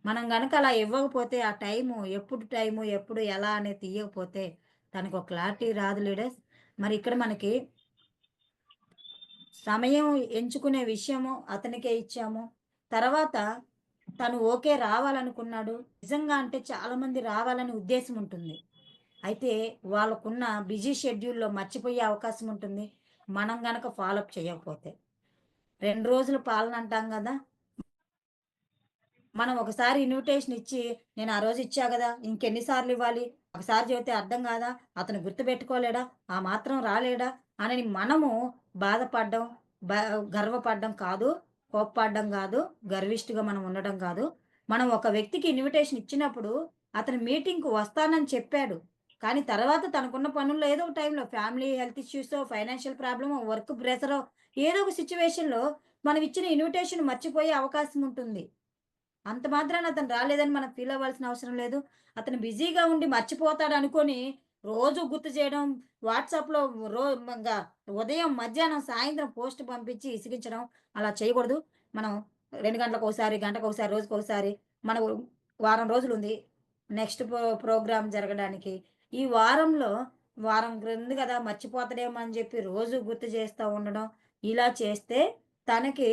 మనం గనక అలా ఇవ్వకపోతే, ఆ టైము, ఎప్పుడు, ఎలా అనేది తీయకపోతే, తనకో క్లారిటీ రాదు లీడర్స్. మరి ఇక్కడ మనకి సమయం ఎంచుకునే విషయము అతనికే ఇచ్చాము. తర్వాత తను ఓకే రావాలనుకున్నాడు. నిజంగా అంటే చాలామంది రావాలని ఉద్దేశం ఉంటుంది. అయితే వాళ్ళకున్న బిజీ షెడ్యూల్‌లో మర్చిపోయే అవకాశం ఉంటుంది. మనం గనక ఫాలోఅప్ చేయకపోతే. 2 రోజుల పాలన అంటాం గదా! మనం ఒకసారి ఇన్విటేషన్ ఇచ్చి, నేను ఆ రోజు ఇచ్చా గదా! ఇంకెన్ని సార్లు ఇవ్వాలి? ఒకసారి చెబితే అర్థం గాదా? అతను గుర్తుపెట్టుకోలేడా? ఆ మాత్రం రాలేడా? అని మనము బాధపడడం, బ గర్వపడడం కాదు. కోప్పడడం గాదు. గర్విష్టిగా మనం ఉండడం గాదు. మనం ఒక వ్యక్తికి ఇన్విటేషన్ ఇచ్చినప్పుడు, అతను మీటింగ్‌కి వస్తానని చెప్పాడు. కానీ తర్వాత తనకున్న పనుల్లో ఏదో ఒక టైంలో ఫ్యామిలీ హెల్త్ ఇష్యూసో, ఫైనాన్షియల్ ప్రాబ్లమో, వర్క్ ప్రెషరో ఏదో ఒక సిట్యుయేషన్‌లో మనం ఇచ్చిన ఇన్విటేషన్ మర్చిపోయే అవకాశం ఉంటుంది. అంత మాత్రాన అతను రాలేదని మనం ఫీల్ అవ్వాల్సిన అవసరం లేదు. అతను బిజీగా ఉండి మర్చిపోతాడనుకోని, రోజు గుర్తు చేయడం, వాట్సాప్‌లో రో ఇంగ ఉదయం, మధ్యాహ్నం, సాయంత్రం పోస్ట్ పంపించి ఇసిగించడం అలా చేయకూడదు. మనం 2 గంటలకోసారి, గంటకోసారి, రోజుకోసారి మనం వారం రోజులుంది. నెక్స్ట్ ప్రోగ్రామ్ జరగడానికి. ఈ వారంలో వారం ఉంది గదా! మర్చిపోతాడేమో అని జెప్పి రోజు గుర్తు చేస్తా ఉండడం. ఇలా చేస్తే తనకి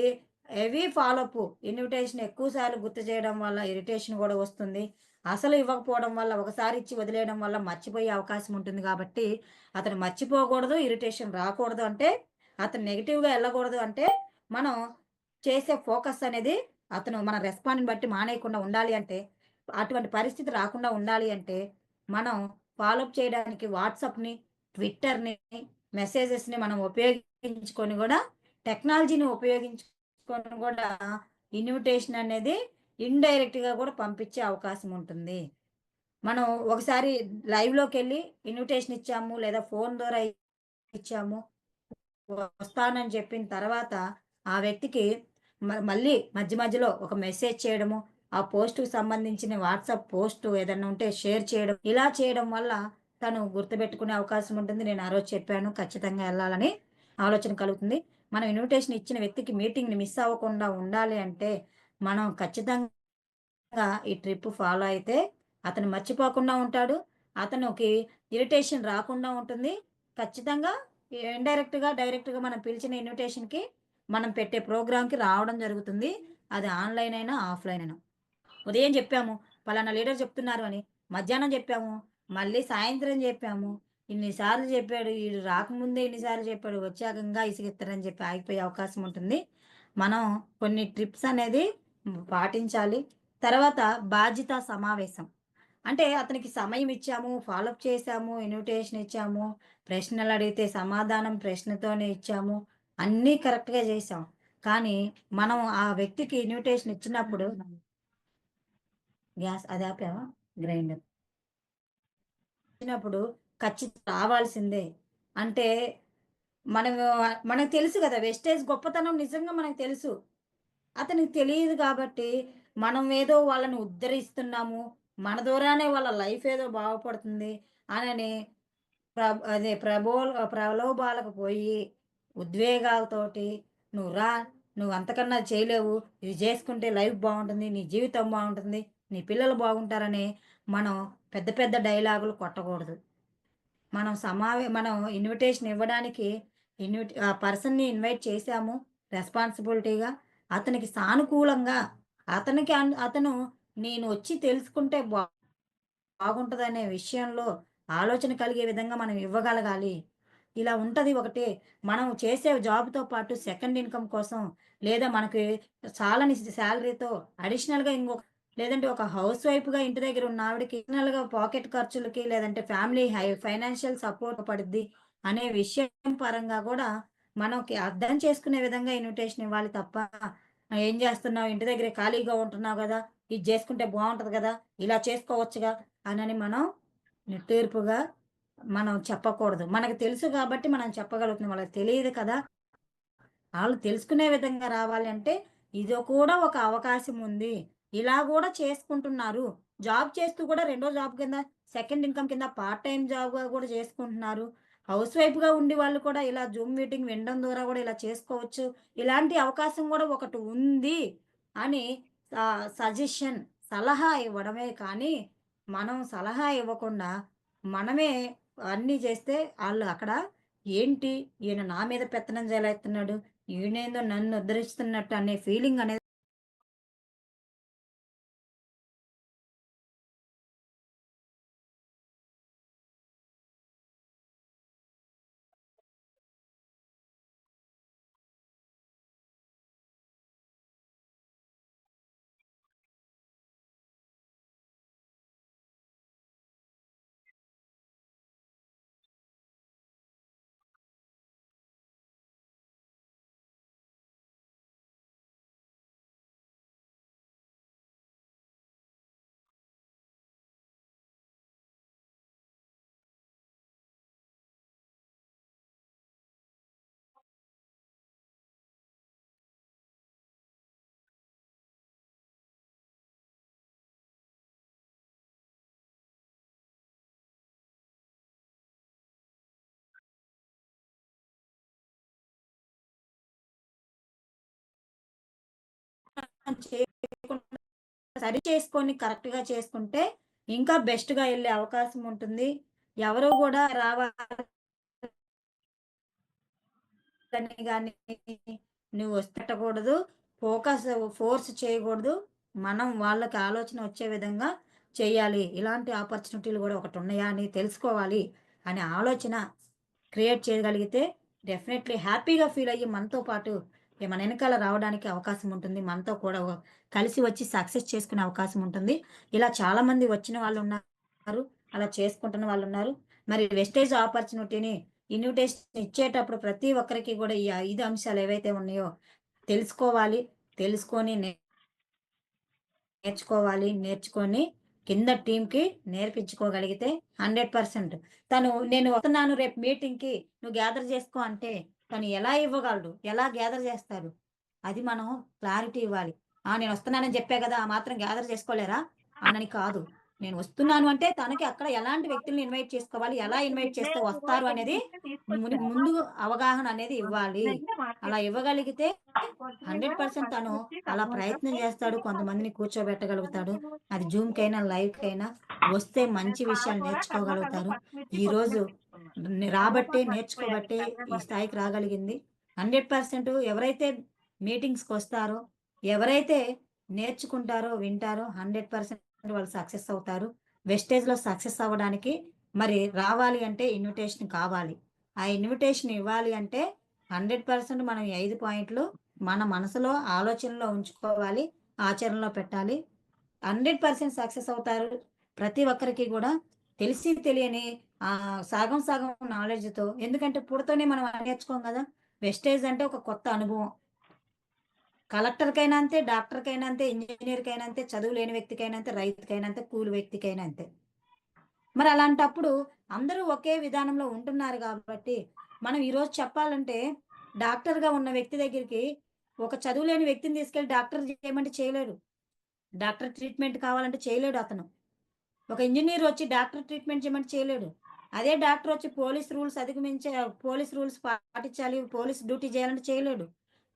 హెవీ ఫాలోఅప్. ఇన్విటేషన్ ఎక్కువ సార్లు గుర్తు చేయడం వల్ల ఇరిటేషన్ గూడా వస్తుంది. అసలు ఇవ్వకపోవడం వల్ల ఒకసారి ఇచ్చి వదిలేయడం వల్ల మర్చిపోయే అవకాశం ఉంటుంది గాబట్టి, అతను మర్చిపోకూడదు, ఇరిటేషన్ రాకూడదు అంటే, అతను నెగెటివ్‌గా ఎళ్ళకూడదు అంటే, మనం చేసే ఫోకస్ అనేది అతను మన రెస్పాండ్‌ని బట్టి మానేయకుండా ఉండాలి అంటే, అటువంటి పరిస్థితి రాకుండా ఉండాలి అంటే, మనం ఫాలోఅప్ చేయడానికి వాట్సాప్‌ని, ట్విట్టర్‌ని, మెసేజెస్‌ని మనం ఉపయోగించుకొని గూడా టెక్నాలజీని ఉపయోగించుకొని గూడా ఇన్విటేషన్ అనేది ఇండైరెక్ట్‌గా గూడా పంపించే అవకాశం ఉంటుంది. మనం ఒకసారి లైవ్‌లోకెళ్ళి ఇన్విటేషన్ ఇచ్చాము, లేదా ఫోను ద్వారా ఇచ్చాము. వస్తానని చెప్పిన తర్వాత, ఆ వ్యక్తికి మళ్ళీ మధ్య మధ్యలో ఒక మెసేజ్ చేయడము, ఆ పోస్ట్‌కి సంబంధించిన వాట్సాప్ పోస్ట్ ఏదన్నా ఉంటే షేర్ చేయడం. ఇలా చేయడం వల్ల తను గుర్తుపెట్టుకునే అవకాశం ఉంటుంది. నేను ఆ రోజు చెప్పాను ఖచ్చితంగా ఎళ్ళాలని ఆలోచన కలుగుతుంది. మనం ఇన్విటేషన్ ఇచ్చిన వ్యక్తికి మీటింగ్‌ని మిస్ అవ్వకుండా ఉండాలి అంటే, మనం ఖచ్చితంగా ఈ ట్రిప్ ఫాలో అయితే అతను మర్చిపోకుండా ఉంటాడు. అతనుకి ఇరిటేషన్ రాకుండా ఉంటుంది. ఖచ్చితంగా ఇండైరెక్ట్‌గా, డైరెక్ట్‌గా మనం పిలిచిన ఇన్విటేషన్‌కి మనం పెట్టే ప్రోగ్రామ్‌కి రావడం జరుగుతుంది. అది ఆన్‌లైన్ అయినా, ఆఫ్‌లైన్ అయినా. ఉదయం జెప్పాము. పలానా లీడర్ చెప్తున్నారు అని. మధ్యాహ్నం జెప్పాము. మళ్ళీ సాయంత్రం జెప్పాము. ఇన్ని సార్లు జెప్పాడు. ఈడు రాకముందే ఇన్ని సార్లు జెప్పాడు. వచ్చాక ఇంగా ఇసిగిత్తాడని చెప్పి ఆగిపోయే అవకాశం ఉంటుంది. మనం కొన్ని ట్రిప్స్ అనేది పాటించాలి. తర్వాత బాధ్యతా సమావేశం. అంటే అతనికి సమయం ఇచ్చాము, ఫాలోఅప్ చేశాము, ఇన్విటేషన్ ఇచ్చాము, ప్రశ్నలడిగితే సమాధానం ప్రశ్నతోనే ఇచ్చాము. అన్నీ కరెక్ట్‌గా జేశాం. కానీ మనం ఆ వ్యక్తికి ఇన్విటేషన్ ఇచ్చినప్పుడు గ్యాస్ అది ఆపావా? గ్రైండర్. ఇచ్చినప్పుడు రావాల్సిందే. అంటే మనము మనకు తెలుసు గదా! వెస్టేజ్ గొప్పతనం నిజంగా మనకు తెలుసు. అతనికి తెలీదు గాబట్టి, మనం ఏదో వాళ్ళని ఉద్ధరిస్తున్నాము. మన ద్వారానే వాళ్ళ లైఫ్ ఏదో బాగుపడుతుంది అనని ప్రలోభాలకు పోయి, ఉద్వేగాలతోటి "నువ్వు రా, నువ్వు అంతకన్నా చేయలేవు. ఇది జేసుకుంటే లైఫ్ బావుంటుంది. నీ జీవితం బావుంటుంది. నీ పిల్లలు బాగుంటారని" మనం పెద్ద పెద్ద డైలాగులు కొట్టకూడదు. మనం ఇన్విటేషన్ ఇవ్వడానికి ఆ పర్సన్‌ని ఇన్వైట్ చేసాము రెస్పాన్సిబిలిటీగా. అతనికి సానుకూలంగా అతను నేను వచ్చి తెలుసుకుంటే బాగుంటదనే విషయంలో ఆలోచన కలిగే విధంగా మనం ఇవ్వగలగాలి. ఇలా ఉంటది ఒకటి. మనం చేసే జాబ్‌తో పాటు సెకండ్ ఇన్‌కమ్ కోసం లేదా మనకి చాలని సాలరీతో అడిషనల్‌గా లేదంటే ఒక హౌస్ వైఫ్‌గా ఇంటి దగ్గర ఉన్న ఆవిడకి అడిషనల్‌గా పాకెట్ ఖర్చులకి లేదంటే ఫ్యామిలీ ఫైనాన్షియల్ సపోర్ట్ పడిద్ది అనే విషయం పరంగా గూడా మనకి అర్థం చేసుకునే విధంగా ఇన్విటేషన్ ఇవ్వాలి తప్ప, "ఏం జేస్తున్నావు? ఇంటి దగ్గరే ఖాళీగా ఉంటున్నావు గదా! ఇది జేసుకుంటే బావుంటది గదా! ఇలా చేసుకోవచ్చుగా" అనని మనం నిట్టూర్పుగా మనం చెప్పకూడదు. మనకు తెలుసు గాబట్టి మనం చెప్పగలుగుతున్నాం. వాళ్ళకి తెలీదు కదా! ఆళ్ళు తెలుసుకునే విధంగా రావాలి అంటే, ఇదో కూడా ఒక అవకాశం ఉంది. ఇలా గూడా చేసుకుంటున్నారు. జాబ్ చేస్తూ కూడా రెండో జాబ్ కింద సెకండ్ ఇన్‌కమ్ కింద పార్ట్ టైమ్ జాబ్‌గా గూడా చేసుకుంటున్నారు. హౌస్ వైఫ్‌గా ఉండి వాళ్ళు కూడా ఇలా జూమ్ మీటింగ్ వినడం ద్వారా గూడా ఇలా చేసుకోవచ్చు. ఇలాంటి అవకాశం గూడా ఒకటి ఉంది అని సజెషన్ సలహా ఇవ్వడమే కానీ, మనం సలహా ఇవ్వకుండా మనమే అన్నీ చేస్తే ఆళ్ళు అక్కడ ఏంటి ఈయన నా మీద పెత్తనం చెలాయిస్తున్నాడు. ఈయనేందో నన్ను ఉద్ధరిస్తున్నట్టు అనే ఫీలింగ్ అనేది చేయకుండా సరి చేసుకొని కరెక్ట్‌గా చేసుకుంటే ఇంకా బెస్ట్‌గా ఎళ్ళే అవకాశం ఉంటుంది. ఎవరు గూడా రావాలని గాని నువ్వు పెట్టకూడదు. ఫోకస్ ఫోర్స్ చేయకూడదు. మనం వాళ్ళకి ఆలోచన వచ్చే విధంగా చేయాలి. ఇలాంటి ఆపర్చునిటీలు గూడా ఒకటున్నాయా అని తెలుసుకోవాలి అనే ఆలోచన క్రియేట్ చేయగలిగితే డెఫినెట్‌లీ హ్యాపీగా ఫీల్ అయ్యి మనతో పాటు మన ఎనకాల రావడానికి అవకాశం ఉంటుంది. మనతో కూడా కలిసి వచ్చి సక్సెస్ చేసుకునే అవకాశం ఉంటుంది. ఇలా చాలామంది వచ్చిన వాళ్ళున్నారు. అలా చేసుకుంటున్న వాళ్ళున్నారు. మరి వెస్టేజ్ ఆపర్చునిటీని ఇన్విటేషన్ ఇచ్చేటప్పుడు ప్రతి ఒక్కరికి గూడా ఈ 5 అంశాలు ఏవైతే ఉన్నాయో తెలుసుకోవాలి. తెలుసుకొని నేర్చుకొని కింద టీమ్‌కి నేర్పించుకోగలిగితే 100% నేను వస్తున్నాను రేపు మీటింగ్‌కి నువ్వు గ్యాదర్ చేసుకో అంటే తను ఎలా ఇవ్వగలడు? ఎలా గ్యాదర్ చేస్తారు? అది మనం క్లారిటీ ఇవ్వాలి. నేనొస్తున్నానని చెప్పా గదా! ఆ మాత్రం గ్యాదర్ చేసుకోలేరా? అనని కాదు. నేను వస్తున్నాను అంటే తనకి అక్కడ ఎలాంటి వ్యక్తుల్ని ఇన్వైట్ చేసుకోవాలి, ఎలా ఇన్వైట్ చేస్తే వస్తారు అనేది ముందు అవగాహన అనేది ఇవ్వాలి. అలా ఇవ్వగలిగితే 100% తను అలా ప్రయత్నం చేస్తాడు. కొంతమందిని కూర్చోబెట్టగలుగుతాడు. అది జూమ్‌కైనా, లైవ్‌కైనా వస్తే మంచి విషయాలు నేర్చుకోగలుగుతారు. ఈరోజు రాబట్టే, నేర్చుకోబట్టే ఈ స్థాయికి రాగలిగింది. 100% ఎవరైతే మీటింగ్స్‌కొస్తారో, ఎవరైతే నేర్చుకుంటారో, వింటారో 100% వాళ్ళు సక్సెస్ అవుతారు. వెస్టేజ్‌లో సక్సెస్ అవ్వడానికి మరి రావాలి అంటే ఇన్విటేషన్ కావాలి. ఆ ఇన్విటేషన్ ఇవ్వాలి అంటే 100% మనం ఈ 5 పాయింట్లు మన మనసులో, ఆలోచనలో ఉంచుకోవాలి. ఆచరణలో పెట్టాలి. 100% సక్సెస్ అవుతారు. ప్రతి ఒక్కరికి గూడా తెలిసి తెలియని సగం సగం నాలెడ్జ్‌తో ఎందుకంటే పుడతోనే మనం అన్నీ నేర్చుకోం గదా! వెస్టేజ్ అంటే ఒక కొత్త అనుభవం. కలెక్టర్‌కైనా అంతే, డాక్టర్‌కైనా అంతే, ఇంజినీర్‌కైనా అంతే, చదువు లేని వ్యక్తికైనా అంతే, రైతుకైనా అంతే, కూలి వ్యక్తికైనా అంతే. మరి అలాంటప్పుడు అందరూ ఒకే విధానంలో ఉంటున్నారు గాబట్టి, మనం ఈరోజు చెప్పాలంటే డాక్టర్‌గా ఉన్న వ్యక్తి దగ్గరికి ఒక చదువు లేని వ్యక్తిని తీసుకెళ్ళి డాక్టర్ చేయమంటే చేయలేడు. డాక్టర్ ట్రీట్‌మెంట్ కావాలంటే చేయలేడు అతను. ఒక ఇంజినీర్ వచ్చి డాక్టర్ ట్రీట్‌మెంట్ చేయమంటే చేయలేడు. అదే డాక్టర్ వచ్చి పోలీస్ రూల్స్ పాటించాలి, పోలీస్ డ్యూటీ చేయాలంటే చేయలేడు.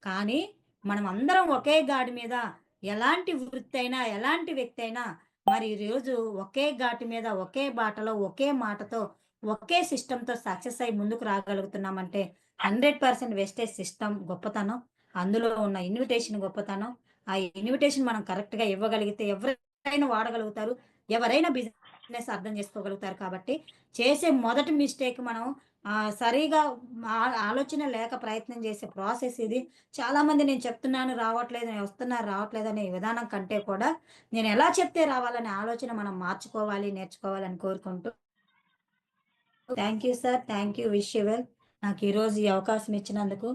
కానీ మనం అందరం ఒకే గాడి మీద ఎలాంటి వృత్తయినా, ఎలాంటి వ్యక్తయినా మరి ఈరోజు ఒకే ఘాటి మీద, ఒకే బాటలో, ఒకే మాటతో, ఒకే సిస్టమ్‌తో సక్సెస్ అయ్యి ముందుకు రాగలుగుతున్నామంటే 100% వెస్టేజ్ సిస్టమ్ గొప్పతనం. అందులో ఉన్న ఇన్విటేషన్ గొప్పతనం. ఆ ఇన్విటేషన్ మనం కరెక్ట్‌గా ఇవ్వగలిగితే ఎవరైనా వాడగలుగుతారు. ఎవరైనా బిజినెస్ అర్థం చేసుకోగలుగుతారు కాబట్టి, చేసే మొదటి మిస్టేక్ మనం సరిగా ఆలోచన లేక ప్రయత్నం చేసే ప్రాసెస్ ఇది. చాలామంది నేను చెప్తున్నాను రావట్లేదు, నేను వస్తున్నారు రావట్లేదు అనే విధానం కంటే కూడా, నేను ఎలా చెప్తే రావాలనే ఆలోచన మనం మార్చుకోవాలి, నేర్చుకోవాలని కోరుకుంటూ thank you sir. Thank you. Wish you well. నాకు ఈరోజు ఈ అవకాశం ఇచ్చినందుకు